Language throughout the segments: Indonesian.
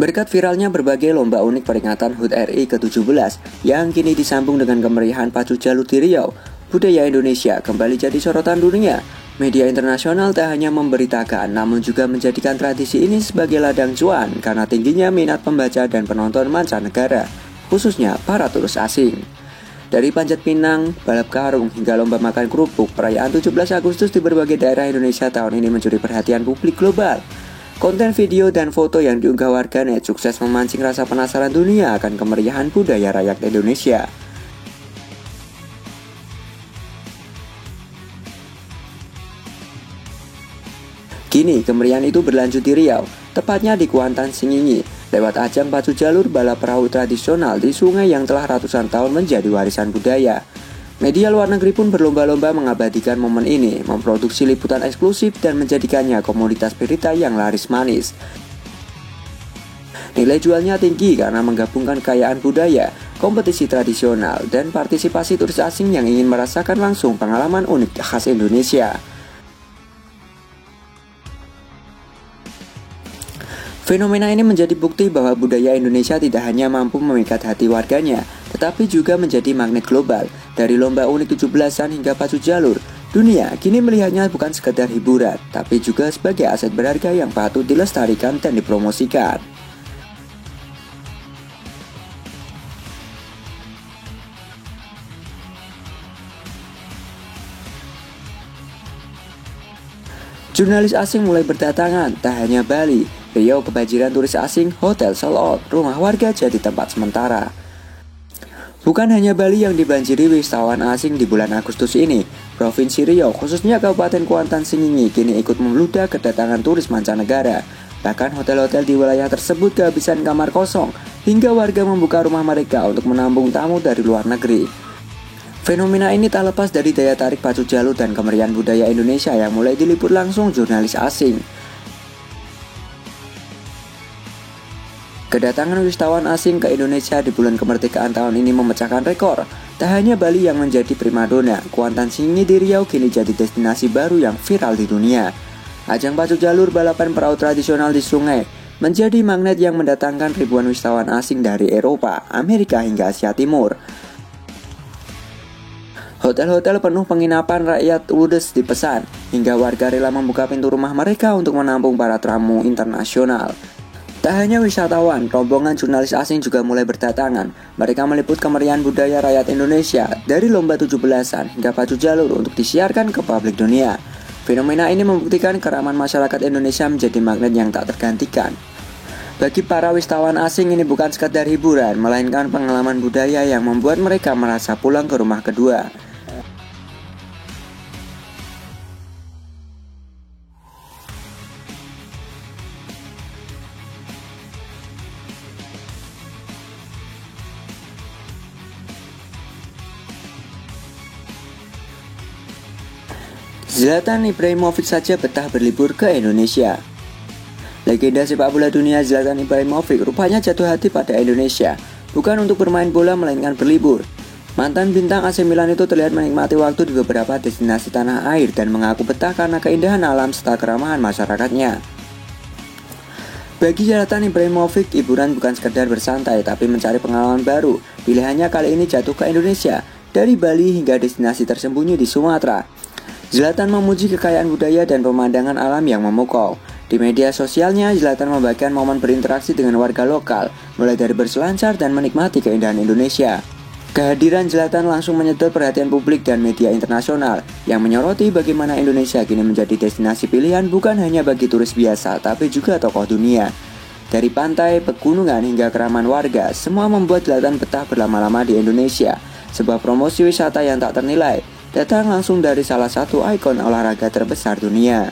Berkat viralnya berbagai lomba unik peringatan HUT RI ke-17 yang kini disambung dengan kemeriahan pacu jalur di Riau, budaya Indonesia kembali jadi sorotan dunia. Media internasional tak hanya memberitakan, namun juga menjadikan tradisi ini sebagai ladang cuan karena tingginya minat pembaca dan penonton mancanegara, khususnya para turis asing. Dari panjat pinang, balap karung, hingga lomba makan kerupuk, perayaan 17 Agustus di berbagai daerah Indonesia tahun ini mencuri perhatian publik global. Konten video dan foto yang diunggah warganet sukses memancing rasa penasaran dunia akan kemeriahan budaya rakyat Indonesia. Kini kemeriahan itu berlanjut di Riau, tepatnya di Kuantan Singingi, lewat ajang pacu jalur balap perahu tradisional di sungai yang telah ratusan tahun menjadi warisan budaya. Media luar negeri pun berlomba-lomba mengabadikan momen ini, memproduksi liputan eksklusif dan menjadikannya komoditas berita yang laris manis. Nilai jualnya tinggi karena menggabungkan kekayaan budaya, kompetisi tradisional, dan partisipasi turis asing yang ingin merasakan langsung pengalaman unik khas Indonesia. Fenomena ini menjadi bukti bahwa budaya Indonesia tidak hanya mampu memikat hati warganya, tetapi juga menjadi magnet global. Dari lomba unik 17-an hingga pacu jalur, dunia kini melihatnya bukan sekedar hiburan, tapi juga sebagai aset berharga yang patut dilestarikan dan dipromosikan. Jurnalis asing mulai berdatangan, tak hanya Bali, Riau kebanjiran turis asing, hotel sold out, rumah warga jadi tempat sementara. Bukan hanya Bali yang dibanjiri wisatawan asing di bulan Agustus ini, Provinsi Riau, khususnya Kabupaten Kuantan Singingi, kini ikut membludak kedatangan turis mancanegara. Bahkan hotel-hotel di wilayah tersebut kehabisan kamar kosong, hingga warga membuka rumah mereka untuk menampung tamu dari luar negeri. Fenomena ini tak lepas dari daya tarik pacu jalur dan kemeriahan budaya Indonesia yang mulai diliput langsung jurnalis asing. Kedatangan wisatawan asing ke Indonesia di bulan kemerdekaan tahun ini memecahkan rekor. Tak hanya Bali yang menjadi primadona, Kuantan Singingi di Riau kini jadi destinasi baru yang viral di dunia. Ajang pacu jalur balapan perahu tradisional di sungai menjadi magnet yang mendatangkan ribuan wisatawan asing dari Eropa, Amerika hingga Asia Timur. Hotel-hotel penuh penginapan rakyat ludes dipesan, hingga warga rela membuka pintu rumah mereka untuk menampung para tamu internasional. Tak hanya wisatawan, rombongan jurnalis asing juga mulai berdatangan. Mereka meliput kemeriahan budaya rakyat Indonesia dari lomba 17-an hingga pacu jalur untuk disiarkan ke publik dunia. Fenomena ini membuktikan keramahan masyarakat Indonesia menjadi magnet yang tak tergantikan. Bagi para wisatawan asing ini bukan sekadar hiburan, melainkan pengalaman budaya yang membuat mereka merasa pulang ke rumah kedua. Zlatan Ibrahimovic saja betah berlibur ke Indonesia. Legenda sepak bola dunia Zlatan Ibrahimovic rupanya jatuh hati pada Indonesia, bukan untuk bermain bola melainkan berlibur. Mantan bintang AC Milan itu terlihat menikmati waktu di beberapa destinasi tanah air dan mengaku betah karena keindahan alam serta keramahan masyarakatnya. Bagi Zlatan Ibrahimovic, hiburan bukan sekedar bersantai tapi mencari pengalaman baru. Pilihannya kali ini jatuh ke Indonesia, dari Bali hingga destinasi tersembunyi di Sumatera. Zlatan memuji kekayaan budaya dan pemandangan alam yang memukau. Di media sosialnya, Zlatan membagikan momen berinteraksi dengan warga lokal, mulai dari berselancar dan menikmati keindahan Indonesia. Kehadiran Zlatan langsung menyedot perhatian publik dan media internasional, yang menyoroti bagaimana Indonesia kini menjadi destinasi pilihan bukan hanya bagi turis biasa, tapi juga tokoh dunia. Dari pantai, pegunungan hingga keramahan warga, semua membuat Zlatan betah berlama-lama di Indonesia. Sebuah promosi wisata yang tak ternilai, datang langsung dari salah satu ikon olahraga terbesar dunia.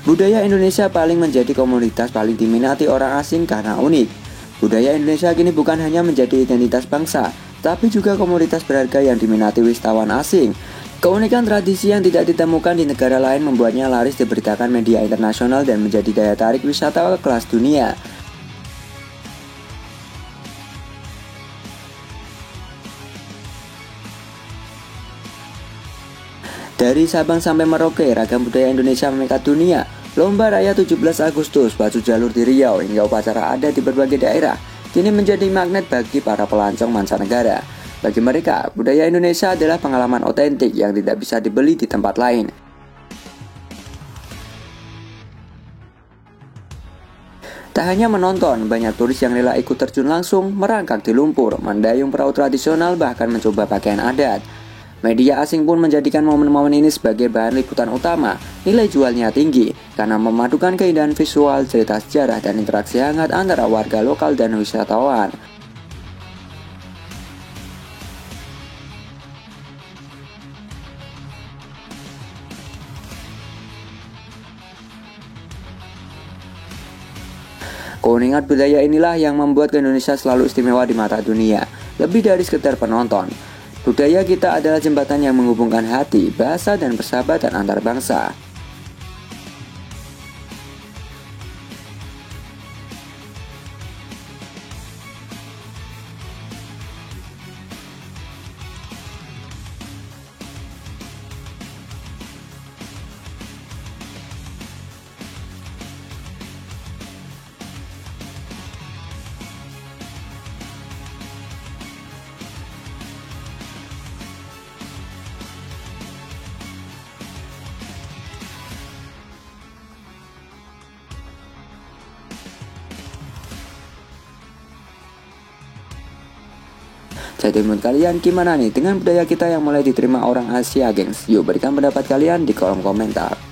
Budaya Indonesia paling menjadi komoditas paling diminati orang asing karena unik. Budaya Indonesia kini bukan hanya menjadi identitas bangsa, tapi juga komoditas berharga yang diminati wisatawan asing. Keunikan tradisi yang tidak ditemukan di negara lain membuatnya laris diberitakan media internasional dan menjadi daya tarik wisata kelas dunia. Dari Sabang sampai Merauke, ragam budaya Indonesia memikat dunia. Lomba Raya 17 Agustus, baju jalur di Riau, hingga upacara adat di berbagai daerah kini menjadi magnet bagi para pelancong mancanegara. Bagi mereka, budaya Indonesia adalah pengalaman otentik yang tidak bisa dibeli di tempat lain. Tak hanya menonton, banyak turis yang rela ikut terjun langsung, merangkak di lumpur, mendayung perahu tradisional, bahkan mencoba pakaian adat. Media asing pun menjadikan momen-momen ini sebagai bahan liputan utama. Nilai jualnya tinggi karena memadukan keindahan visual, cerita sejarah, dan interaksi hangat antara warga lokal dan wisatawan. Keunikan budaya inilah yang membuat Indonesia selalu istimewa di mata dunia, lebih dari sekedar penonton. Budaya kita adalah jembatan yang menghubungkan hati, bahasa, dan persahabatan antar bangsa. Jadi menurut kalian gimana nih dengan budaya kita yang mulai diterima orang Asia, gengs? Yuk berikan pendapat kalian di kolom komentar.